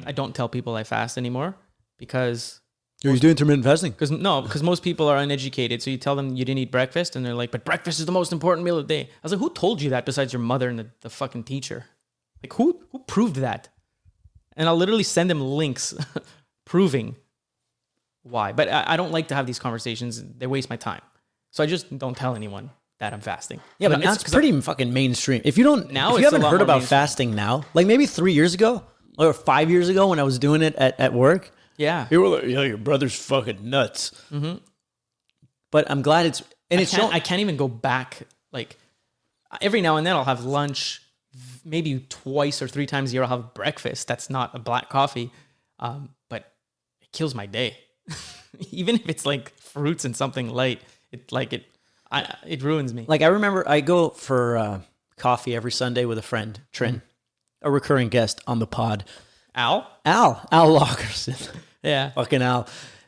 I don't tell people I fast anymore because you do intermittent fasting? Because most people are uneducated. So you tell them you didn't eat breakfast and they're like, but breakfast is the most important meal of the day. I was like, who told you that besides your mother and the fucking teacher? Like who proved that? And I'll literally send them links proving why. But I don't like to have these conversations. They waste my time. So I just don't tell anyone that I'm fasting. Yeah, but now it's pretty fucking mainstream. If you haven't heard about fasting now, like maybe 3 years ago or 5 years ago when I was doing it at work. Yeah. You were like, yeah, your brother's fucking nuts. Mm-hmm. But I'm glad it's... And I can't even go back. Like, every now and then I'll have lunch. Maybe twice or 3 times a year I'll have breakfast. That's not a black coffee. But it kills my day. Even if it's like fruits and something light, it ruins me. Like I remember I go for coffee every Sunday with a friend, Trin, a recurring guest on the pod. Al Lockerson. Yeah. Fucking Al.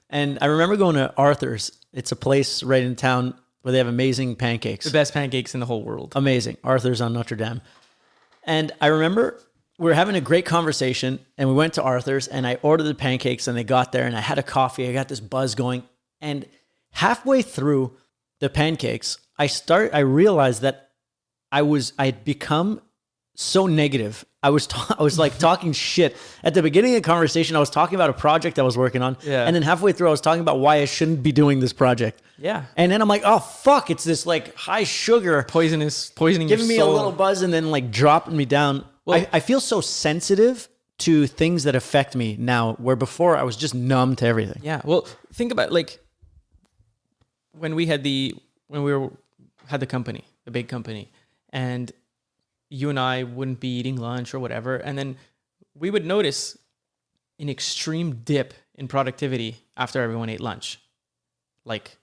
And I remember going to Arthur's. It's a place right in town where they have amazing pancakes. The best pancakes in the whole world. Amazing. Arthur's on Notre Dame. And I remember we were having a great conversation and we went to Arthur's and I ordered the pancakes and they got there and I had a coffee. I got this buzz going. And halfway through the pancakes, I realized that I'd become so negative. I was like talking shit. At the beginning of the conversation, I was talking about a project I was working on. Yeah. And then halfway through, I was talking about why I shouldn't be doing this project. Yeah. And then I'm like, oh, fuck, it's this like high sugar. Poisoning giving me soul. a little buzz and then like dropping me down. Well, I feel so sensitive to things that affect me now, where before I was just numb to everything. Yeah. Well, think about like when we had the company, the big company, and you and I wouldn't be eating lunch or whatever. And then we would notice an extreme dip in productivity after everyone ate lunch. Like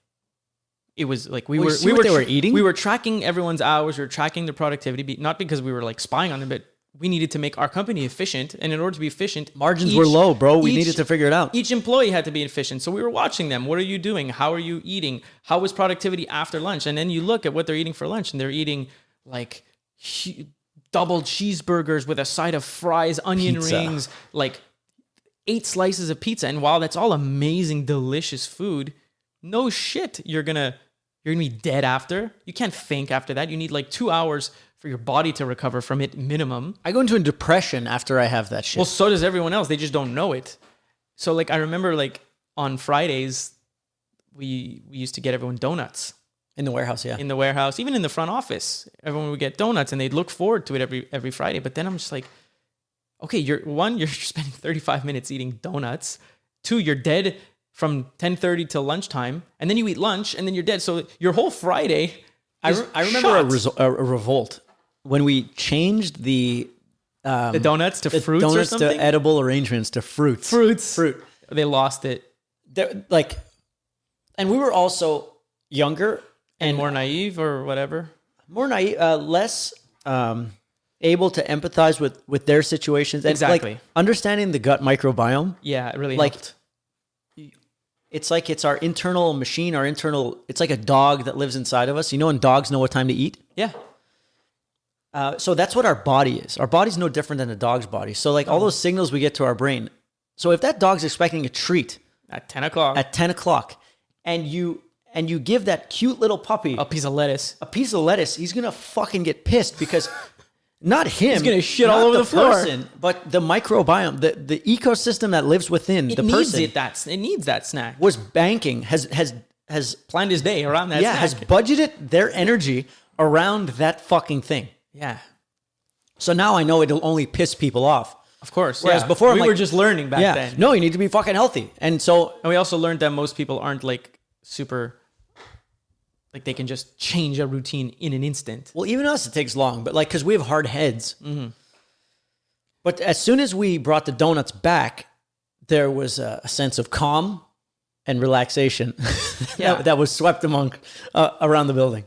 it was like we were eating. We were tracking everyone's hours. We were tracking their productivity, not because we were like spying on them, but we needed to make our company efficient. And in order to be efficient, margins were low, bro. We needed to figure it out. Each employee had to be efficient. So we were watching them. What are you doing? How are you eating? How was productivity after lunch? And then you look at what they're eating for lunch and they're eating like double cheeseburgers with a side of fries, onion rings, like 8 slices of pizza. And while that's all amazing, delicious food, no shit, you're gonna be dead after. You can't think after that. You need like 2 hours for your body to recover from it minimum. I go into a depression after I have that shit. Well, so does everyone else. They just don't know it. So like I remember like on Fridays, we used to get everyone donuts. In the warehouse, yeah. In the warehouse, even in the front office, everyone would get donuts and they'd look forward to it every Friday. But then I'm just like, okay, you're spending 35 minutes eating donuts. 2, you're dead from 10:30 till lunchtime, and then you eat lunch, and then you're dead. So your whole Friday is I remember a revolt when we changed the donuts to fruits or something? to edible arrangements to fruits. Fruit. They lost it. And we were also younger. And more naive or whatever? More naive, less able to empathize with their situations. And exactly. Like, understanding the gut microbiome. Yeah, it really helped. It's like it's our internal machine, it's like a dog that lives inside of us. You know when dogs know what time to eat? Yeah. So that's what our body is. Our body's no different than a dog's body. So like all those signals we get to our brain. So if that dog's expecting a treat. At 10 o'clock. And you give that cute little puppy a piece of lettuce, he's going to fucking get pissed because not him. He's going to shit all over the floor. Person, but the microbiome, the ecosystem that lives within the person. It needs that snack. Was banking, has planned his day around that snack. Has budgeted their energy around that fucking thing. Yeah. So now I know it'll only piss people off. Of course. Whereas before we were just learning back then. No, you need to be fucking healthy. And we also learned that most people aren't like super, like they can just change a routine in an instant. Well, even us, it takes long, but like, cause we have hard heads. Mm-hmm. But as soon as we brought the donuts back, there was a sense of calm and relaxation that was swept around the building.